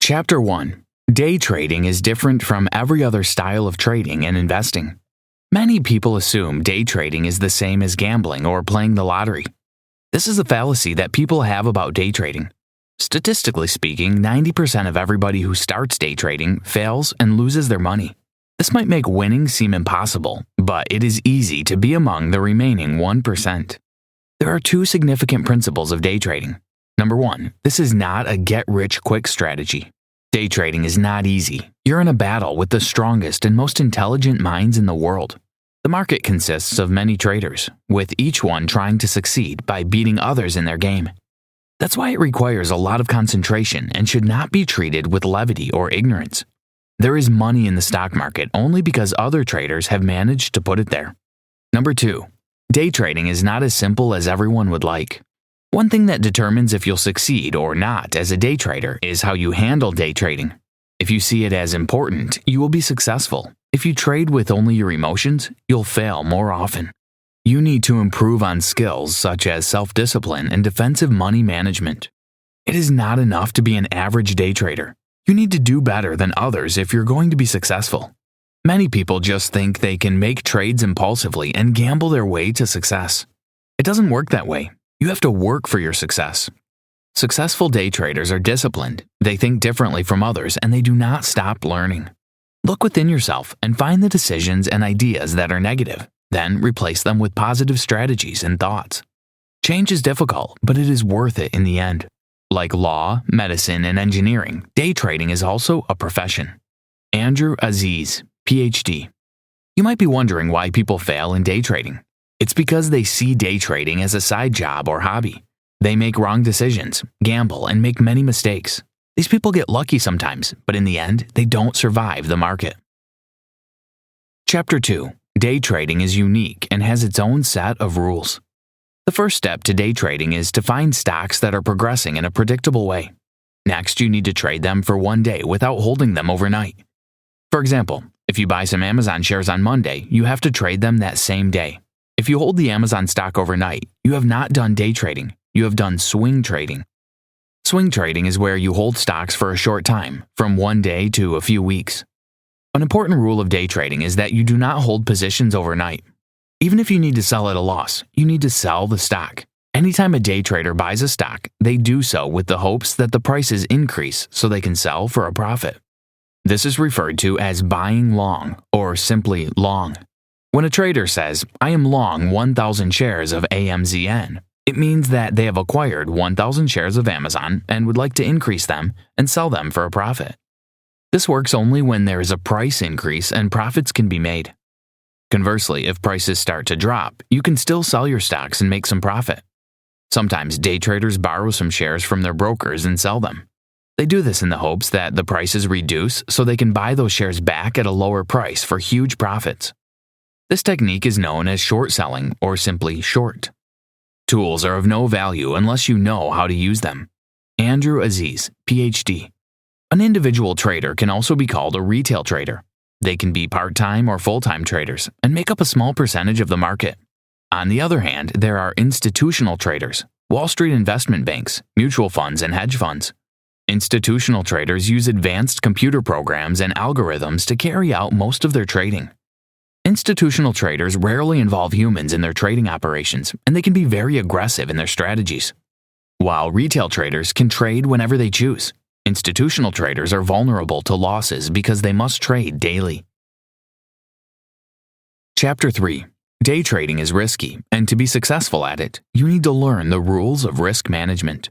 Chapter 1. Day trading is different from every other style of trading and investing. Many people assume day trading is the same as gambling or playing the lottery. This is a fallacy that people have about day trading. Statistically speaking, 90% of everybody who starts day trading fails and loses their money. This might make winning seem impossible, but it is easy to be among the remaining 1%. There are two significant principles of day trading. Number 1, this is not a get-rich-quick strategy. Day trading is not easy. You're in a battle with the strongest and most intelligent minds in the world. The market consists of many traders, with each one trying to succeed by beating others in their game. That's why it requires a lot of concentration and should not be treated with levity or ignorance. There is money in the stock market only because other traders have managed to put it there. Number 2, day trading is not as simple as everyone would like. One thing that determines if you'll succeed or not as a day trader is how you handle day trading. If you see it as important, you will be successful. If you trade with only your emotions, you'll fail more often. You need to improve on skills such as self-discipline and defensive money management. It is not enough to be an average day trader. You need to do better than others if you're going to be successful. Many people just think they can make trades impulsively and gamble their way to success. It doesn't work that way. You have to work for your success. Successful day traders are disciplined, they think differently from others, and they do not stop learning. Look within yourself and find the decisions and ideas that are negative, then replace them with positive strategies and thoughts. Change is difficult, but it is worth it in the end. Like law, medicine, and engineering, day trading is also a profession. Andrew Aziz, PhD. You might be wondering why people fail in day trading. It's because they see day trading as a side job or hobby. They make wrong decisions, gamble, and make many mistakes. These people get lucky sometimes, but in the end, they don't survive the market. Chapter 2. Day trading is unique and has its own set of rules. The first step to day trading is to find stocks that are progressing in a predictable way. Next, you need to trade them for one day without holding them overnight. For example, if you buy some Amazon shares on Monday, you have to trade them that same day. If you hold the Amazon stock overnight, you have not done day trading, you have done swing trading. Swing trading is where you hold stocks for a short time, from one day to a few weeks. An important rule of day trading is that you do not hold positions overnight. Even if you need to sell at a loss, you need to sell the stock. Anytime a day trader buys a stock, they do so with the hopes that the prices increase so they can sell for a profit. This is referred to as buying long, or simply long. When a trader says, "I am long 1,000 shares of AMZN," it means that they have acquired 1,000 shares of Amazon and would like to increase them and sell them for a profit. This works only when there is a price increase and profits can be made. Conversely, if prices start to drop, you can still sell your stocks and make some profit. Sometimes day traders borrow some shares from their brokers and sell them. They do this in the hopes that the prices reduce so they can buy those shares back at a lower price for huge profits. This technique is known as short selling or simply short. Tools are of no value unless you know how to use them. Andrew Aziz, PhD. An individual trader can also be called a retail trader. They can be part-time or full-time traders and make up a small percentage of the market. On the other hand, there are institutional traders, Wall Street investment banks, mutual funds, and hedge funds. Institutional traders use advanced computer programs and algorithms to carry out most of their trading. Institutional traders rarely involve humans in their trading operations, and they can be very aggressive in their strategies. While retail traders can trade whenever they choose, institutional traders are vulnerable to losses because they must trade daily. Chapter 3. Day trading is risky, and to be successful at it, you need to learn the rules of risk management.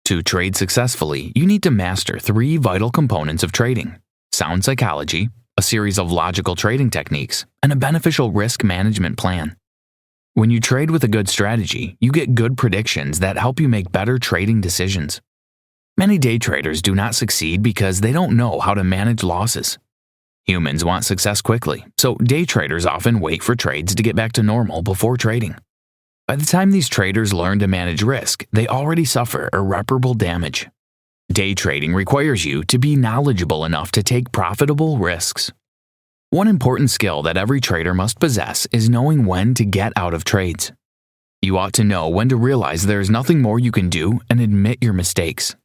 To trade successfully, you need to master 3 vital components of trading: sound psychology, a series of logical trading techniques, and a beneficial risk management plan. When you trade with a good strategy, you get good predictions that help you make better trading decisions. Many day traders do not succeed because they don't know how to manage losses. Humans want success quickly, so day traders often wait for trades to get back to normal before trading. By the time these traders learn to manage risk, they already suffer irreparable damage. Day trading requires you to be knowledgeable enough to take profitable risks. One important skill that every trader must possess is knowing when to get out of trades. You ought to know when to realize there is nothing more you can do and admit your mistakes.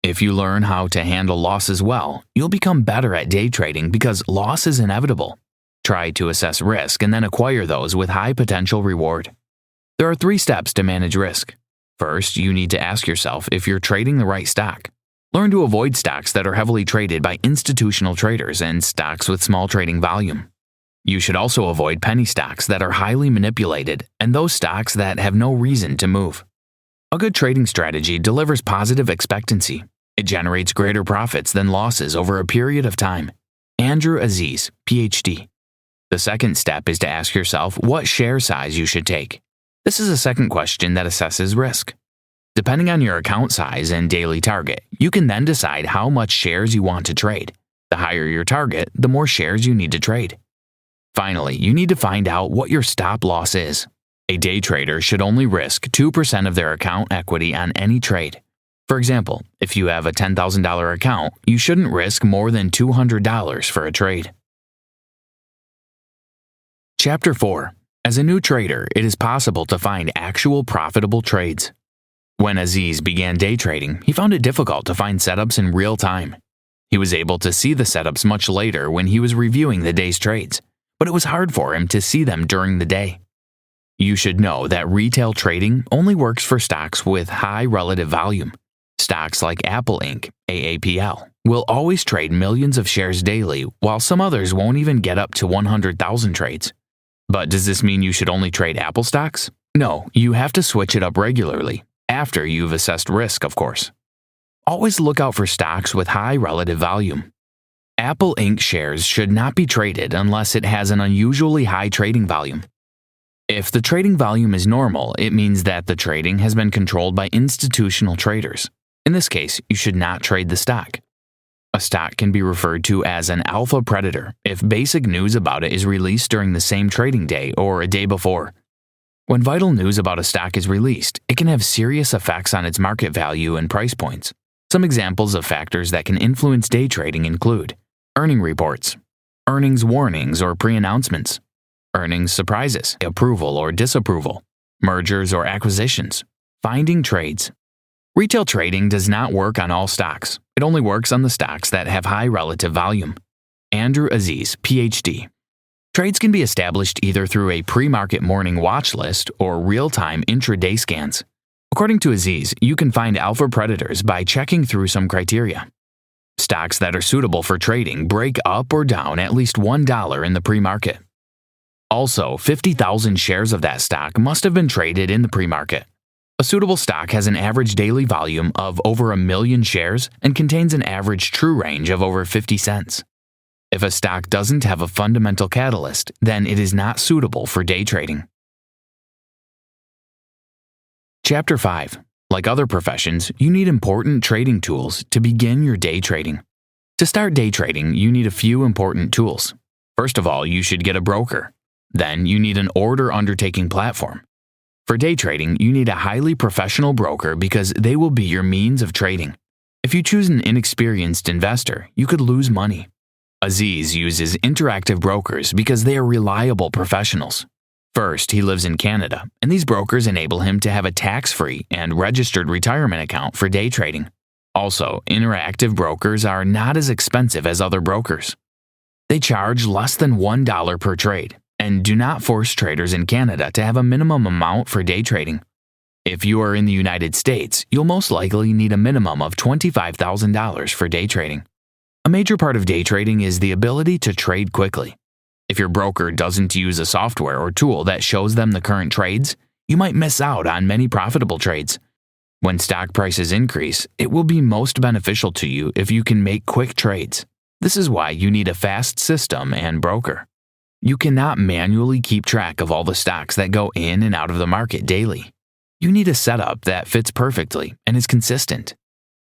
If you learn how to handle losses well, you'll become better at day trading because loss is inevitable. Try to assess risk and then acquire those with high potential reward. There are 3 steps to manage risk. First, you need to ask yourself if you're trading the right stock. Learn to avoid stocks that are heavily traded by institutional traders and stocks with small trading volume. You should also avoid penny stocks that are highly manipulated and those stocks that have no reason to move. A good trading strategy delivers positive expectancy. It generates greater profits than losses over a period of time. Andrew Aziz, PhD. The second step is to ask yourself what share size you should take. This is a second question that assesses risk. Depending on your account size and daily target, you can then decide how much shares you want to trade. The higher your target, the more shares you need to trade. Finally, you need to find out what your stop loss is. A day trader should only risk 2% of their account equity on any trade. For example, if you have a $10,000 account, you shouldn't risk more than $200 for a trade. Chapter 4. As a new trader, it is possible to find actual profitable trades. When Aziz began day trading, he found it difficult to find setups in real time. He was able to see the setups much later when he was reviewing the day's trades, but it was hard for him to see them during the day. You should know that retail trading only works for stocks with high relative volume. Stocks like Apple Inc., AAPL, will always trade millions of shares daily, while some others won't even get up to 100,000 trades. But does this mean you should only trade Apple stocks? No, you have to switch it up regularly, after you've assessed risk, of course. Always look out for stocks with high relative volume. Apple Inc. shares should not be traded unless it has an unusually high trading volume. If the trading volume is normal, it means that the trading has been controlled by institutional traders. In this case, you should not trade the stock. A stock can be referred to as an alpha predator if basic news about it is released during the same trading day or a day before. When vital news about a stock is released, it can have serious effects on its market value and price points. Some examples of factors that can influence day trading include earning reports, earnings warnings or pre-announcements, earnings surprises, approval or disapproval, mergers or acquisitions, finding trades. Retail trading does not work on all stocks. It only works on the stocks that have high relative volume. Andrew Aziz, PhD. Trades can be established either through a pre-market morning watch list or real-time intraday scans. According to Aziz, you can find alpha predators by checking through some criteria. Stocks that are suitable for trading break up or down at least $1 in the pre-market. Also, 50,000 shares of that stock must have been traded in the pre-market. A suitable stock has an average daily volume of over 1 million shares and contains an average true range of over 50 cents. If a stock doesn't have a fundamental catalyst, then it is not suitable for day trading. Chapter 5. Like other professions, you need important trading tools to begin your day trading. To start day trading, you need a few important tools. First of all, you should get a broker. Then you need an order undertaking platform. For day trading, you need a highly professional broker because they will be your means of trading. If you choose an inexperienced investor, you could lose money. Aziz uses Interactive Brokers because they are reliable professionals. First, he lives in Canada, and these brokers enable him to have a tax-free and registered retirement account for day trading. Also, Interactive Brokers are not as expensive as other brokers. They charge less than $1 per trade and do not force traders in Canada to have a minimum amount for day trading. If you are in the United States, you'll most likely need a minimum of $25,000 for day trading. A major part of day trading is the ability to trade quickly. If your broker doesn't use a software or tool that shows them the current trades, you might miss out on many profitable trades. When stock prices increase, it will be most beneficial to you if you can make quick trades. This is why you need a fast system and broker. You cannot manually keep track of all the stocks that go in and out of the market daily. You need a setup that fits perfectly and is consistent.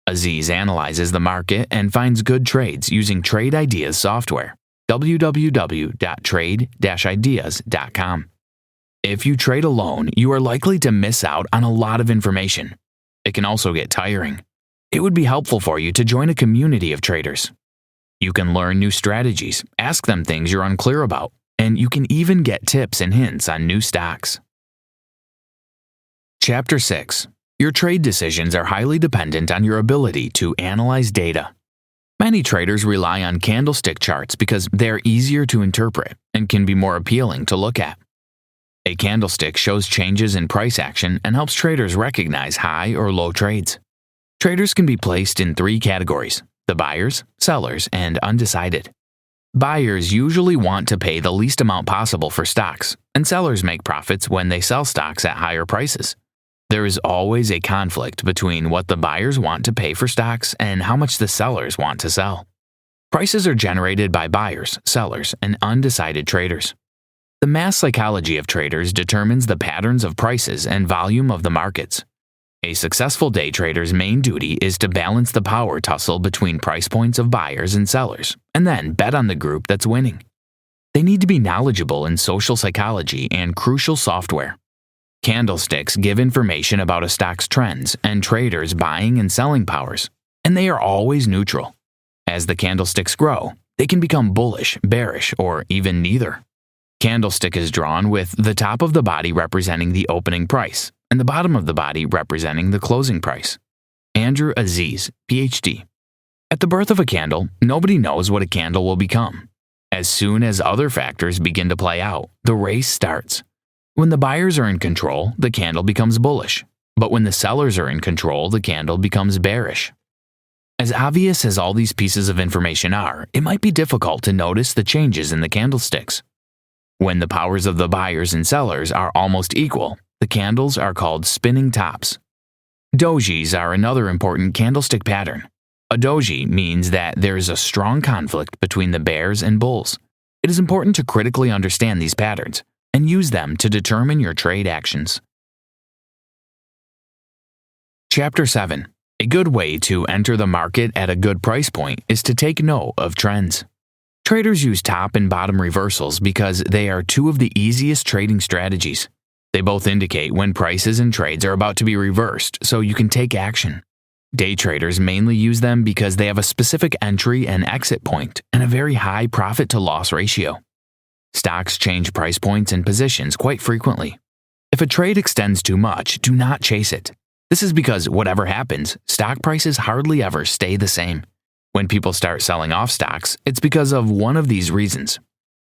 Aziz analyzes the market and finds good trades using Trade Ideas software, www.trade-ideas.com. If you trade alone, you are likely to miss out on a lot of information. It can also get tiring. It would be helpful for you to join a community of traders. You can learn new strategies, ask them things you're unclear about, and you can even get tips and hints on new stocks. Chapter 6. Your trade decisions are highly dependent on your ability to analyze data. Many traders rely on candlestick charts because they are easier to interpret and can be more appealing to look at. A candlestick shows changes in price action and helps traders recognize high or low trades. Traders can be placed in three categories: the buyers, sellers, and undecided. Buyers usually want to pay the least amount possible for stocks, and sellers make profits when they sell stocks at higher prices. There is always a conflict between what the buyers want to pay for stocks and how much the sellers want to sell. Prices are generated by buyers, sellers, and undecided traders. The mass psychology of traders determines the patterns of prices and volume of the markets. A successful day trader's main duty is to balance the power tussle between price points of buyers and sellers, and then bet on the group that's winning. They need to be knowledgeable in social psychology and crucial software. Candlesticks give information about a stock's trends and traders' buying and selling powers, and they are always neutral. As the candlesticks grow, they can become bullish, bearish, or even neither. Candlestick is drawn with the top of the body representing the opening price and the bottom of the body representing the closing price. Andrew Aziz, PhD. At the birth of a candle, nobody knows what a candle will become. As soon as other factors begin to play out, the race starts. When the buyers are in control, the candle becomes bullish, but when the sellers are in control, the candle becomes bearish. As obvious as all these pieces of information are, it might be difficult to notice the changes in the candlesticks. When the powers of the buyers and sellers are almost equal, the candles are called spinning tops. Dojis are another important candlestick pattern. A doji means that there is a strong conflict between the bears and bulls. It is important to critically understand these patterns and use them to determine your trade actions. Chapter 7. A good way to enter the market at a good price point is to take note of trends. Traders use top and bottom reversals because they are two of the easiest trading strategies. They both indicate when prices and trades are about to be reversed so you can take action. Day traders mainly use them because they have a specific entry and exit point and a very high profit-to-loss ratio. Stocks change price points and positions quite frequently. If a trade extends too much, do not chase it. This is because whatever happens, stock prices hardly ever stay the same. When people start selling off stocks, it's because of one of these reasons.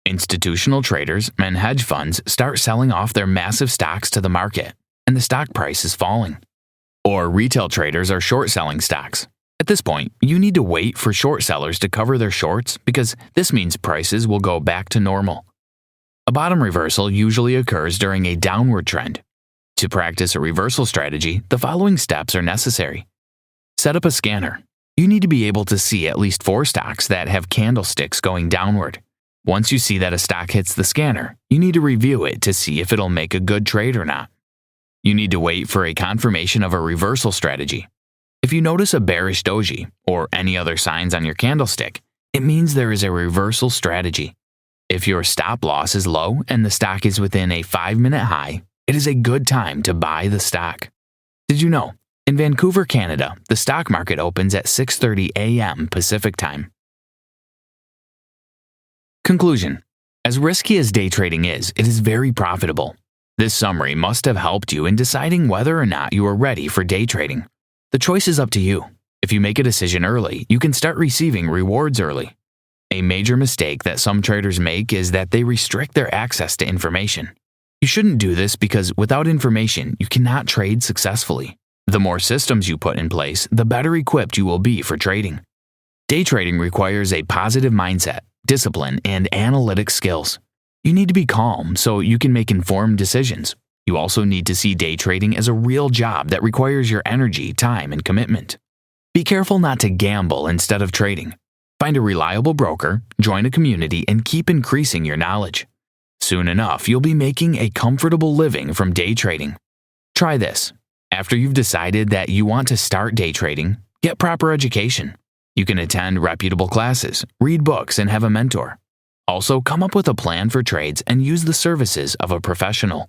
Institutional traders and hedge funds start selling off their massive stocks to the market, and the stock price is falling. Or retail traders are short selling stocks. At this point, you need to wait for short sellers to cover their shorts because this means prices will go back to normal. A bottom reversal usually occurs during a downward trend. To practice a reversal strategy, the following steps are necessary. Set up a scanner. You need to be able to see at least 4 stocks that have candlesticks going downward. Once you see that a stock hits the scanner, you need to review it to see if it'll make a good trade or not. You need to wait for a confirmation of a reversal strategy. If you notice a bearish doji or any other signs on your candlestick, it means there is a reversal strategy. If your stop loss is low and the stock is within a 5-minute high, it is a good time to buy the stock. Did you know? In Vancouver, Canada, the stock market opens at 6:30 a.m. Pacific Time. Conclusion. As risky as day trading is, it is very profitable. This summary must have helped you in deciding whether or not you are ready for day trading. The choice is up to you. If you make a decision early, you can start receiving rewards early. A major mistake that some traders make is that they restrict their access to information. You shouldn't do this because without information, you cannot trade successfully. The more systems you put in place, the better equipped you will be for trading. Day trading requires a positive mindset, discipline, and analytic skills. You need to be calm so you can make informed decisions. You also need to see day trading as a real job that requires your energy, time, and commitment. Be careful not to gamble instead of trading. Find a reliable broker, join a community, and keep increasing your knowledge. Soon enough, you'll be making a comfortable living from day trading. Try this. After you've decided that you want to start day trading, get proper education. You can attend reputable classes, read books, and have a mentor. Also, come up with a plan for trades and use the services of a professional.